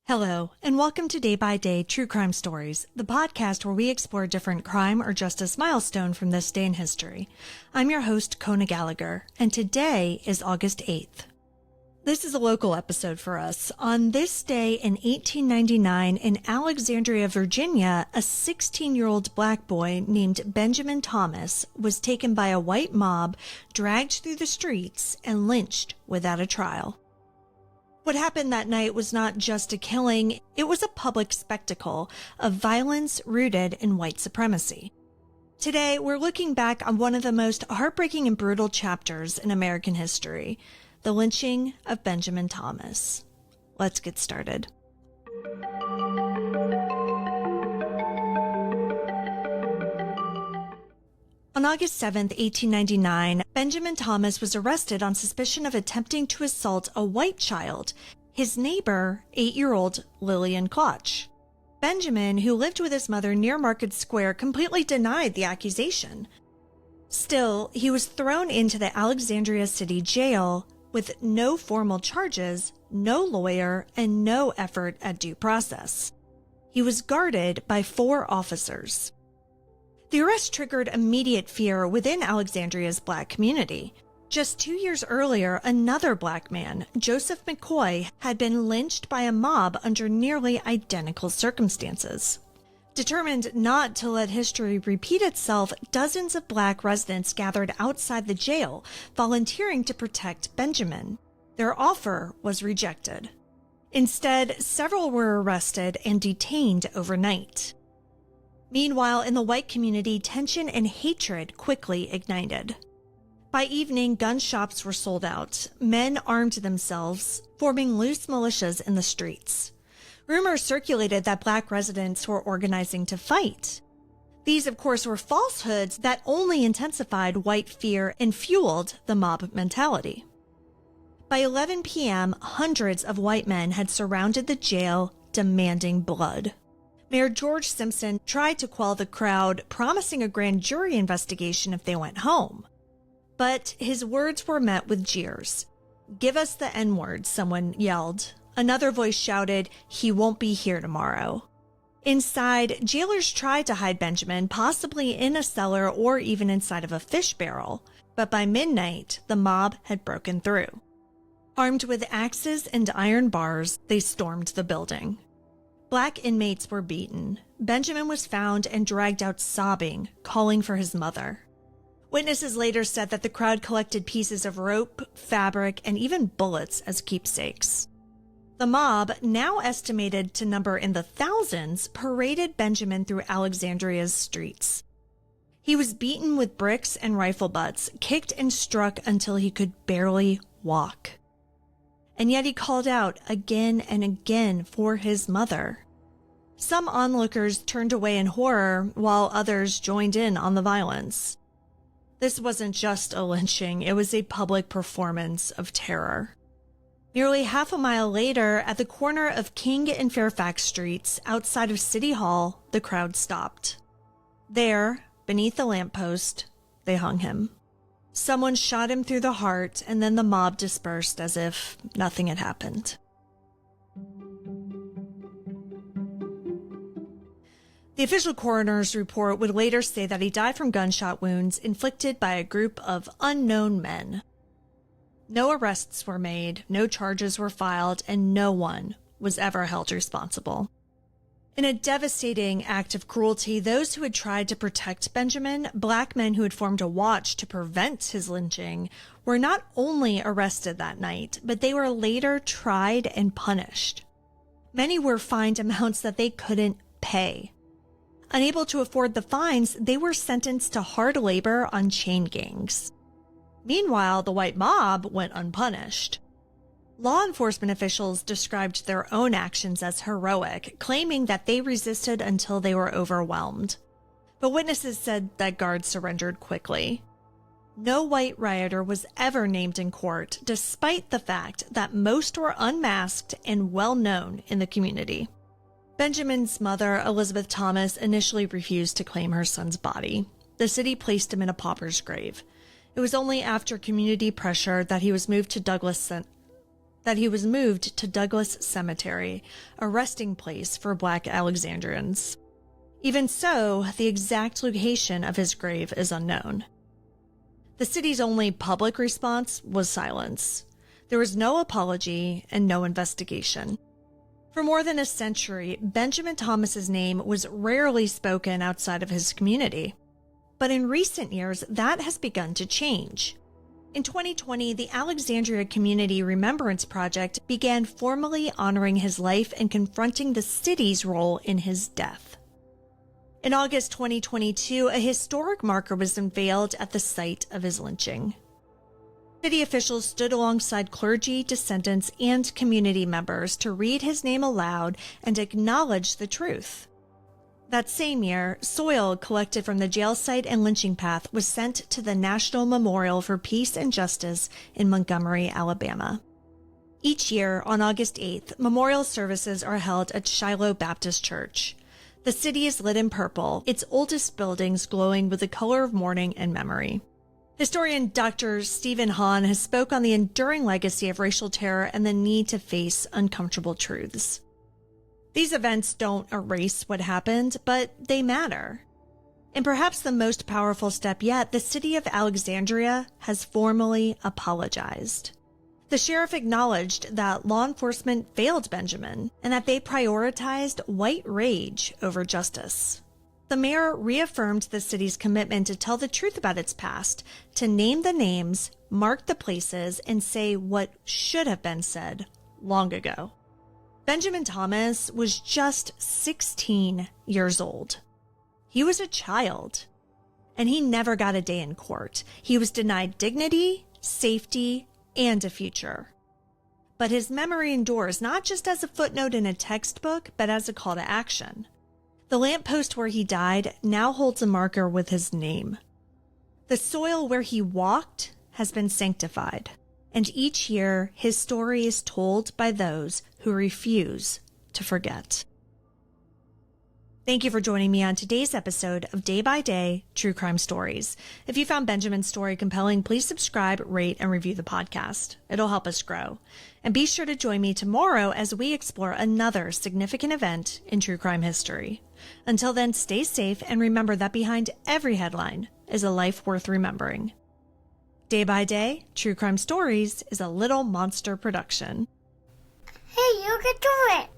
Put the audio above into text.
Hello, and welcome to Day by Day True Crime Stories, the podcast where we explore a different crime or justice milestone from this day in history. I'm your host, Kona Gallagher, and today is August 8th. This is a local episode for us. On this day in 1899 in Alexandria, Virginia, a 16-year-old black boy named Benjamin Thomas was taken by a white mob, dragged through the streets, and lynched without a trial. What happened that night was not just a killing, it was a public spectacle of violence rooted in white supremacy. Today, we're looking back on one of the most heartbreaking and brutal chapters in American history, the lynching of Benjamin Thomas. Let's get started. On August 7, 1899, Benjamin Thomas was arrested on suspicion of attempting to assault a white child, his neighbor, 8-year-old Lillian Koch. Benjamin, who lived with his mother near Market Square, completely denied the accusation. Still, he was thrown into the Alexandria City Jail with no formal charges, no lawyer, and no effort at due process. He was guarded by 4 officers. The arrest triggered immediate fear within Alexandria's black community. Just 2 years earlier, another black man, Joseph McCoy, had been lynched by a mob under nearly identical circumstances. Determined not to let history repeat itself, dozens of black residents gathered outside the jail, volunteering to protect Benjamin. Their offer was rejected. Instead, several were arrested and detained overnight. Meanwhile, in the white community, tension and hatred quickly ignited. By evening, gun shops were sold out. Men armed themselves, forming loose militias in the streets. Rumors circulated that black residents were organizing to fight. These, of course, were falsehoods that only intensified white fear and fueled the mob mentality. By 11 p.m., hundreds of white men had surrounded the jail, demanding blood. Mayor George Simpson tried to quell the crowd, promising a grand jury investigation if they went home. But his words were met with jeers. "Give us the N-word," someone yelled. Another voice shouted, "He won't be here tomorrow." Inside, jailers tried to hide Benjamin, possibly in a cellar or even inside of a fish barrel. But by midnight, the mob had broken through. Armed with axes and iron bars, they stormed the building. Black inmates were beaten. Benjamin was found and dragged out sobbing, calling for his mother. Witnesses later said that the crowd collected pieces of rope, fabric, and even bullets as keepsakes. The mob, now estimated to number in the thousands, paraded Benjamin through Alexandria's streets. He was beaten with bricks and rifle butts, kicked and struck until he could barely walk. And yet he called out again and again for his mother. Some onlookers turned away in horror, while others joined in on the violence. This wasn't just a lynching, it was a public performance of terror. Nearly half a mile later, at the corner of King and Fairfax Streets, outside of City Hall, the crowd stopped. There, beneath a lamppost, they hung him. Someone shot him through the heart, and then the mob dispersed as if nothing had happened. The official coroner's report would later say that he died from gunshot wounds inflicted by a group of unknown men. No arrests were made, no charges were filed, and no one was ever held responsible. In a devastating act of cruelty, those who had tried to protect Benjamin, black men who had formed a watch to prevent his lynching, were not only arrested that night, but they were later tried and punished. Many were fined amounts that they couldn't pay. Unable to afford the fines, they were sentenced to hard labor on chain gangs. Meanwhile, the white mob went unpunished. Law enforcement officials described their own actions as heroic, claiming that they resisted until they were overwhelmed. But witnesses said that guards surrendered quickly. No white rioter was ever named in court, despite the fact that most were unmasked and well known in the community. Benjamin's mother, Elizabeth Thomas, initially refused to claim her son's body. The city placed him in a pauper's grave. It was only after community pressure that he was moved to Douglas that he was moved to Douglas Cemetery, a resting place for Black Alexandrians. Even so, the exact location of his grave is unknown. The city's only public response was silence. There was no apology and no investigation. For more than a century, Benjamin Thomas's name was rarely spoken outside of his community. But in recent years, that has begun to change. In 2020, the Alexandria Community Remembrance Project began formally honoring his life and confronting the city's role in his death. In August 2022, a historic marker was unveiled at the site of his lynching. City officials stood alongside clergy, descendants, and community members to read his name aloud and acknowledge the truth. That same year, soil collected from the jail site and lynching path was sent to the National Memorial for Peace and Justice in Montgomery, Alabama. Each year, on August 8th, memorial services are held at Shiloh Baptist Church. The city is lit in purple, its oldest buildings glowing with the color of mourning and memory. Historian Dr. Stephen Hahn has spoke on the enduring legacy of racial terror and the need to face uncomfortable truths. These events don't erase what happened, but they matter. And perhaps the most powerful step yet, the city of Alexandria has formally apologized. The sheriff acknowledged that law enforcement failed Benjamin and that they prioritized white rage over justice. The mayor reaffirmed the city's commitment to tell the truth about its past, to name the names, mark the places, and say what should have been said long ago. Benjamin Thomas was just 16 years old. He was a child, and he never got a day in court. He was denied dignity, safety, and a future. But his memory endures not just as a footnote in a textbook, but as a call to action. The lamppost where he died now holds a marker with his name. The soil where he walked has been sanctified, and each year his story is told by those who refuse to forget. Thank you for joining me on today's episode of Day by Day True Crime Stories. If you found Benjamin's story compelling, please subscribe, rate, and review the podcast. It'll help us grow. And be sure to join me tomorrow as we explore another significant event in true crime history. Until then, stay safe and remember that behind every headline is a life worth remembering. Day by Day True Crime Stories is a Little Monster production. Hey, you can do it!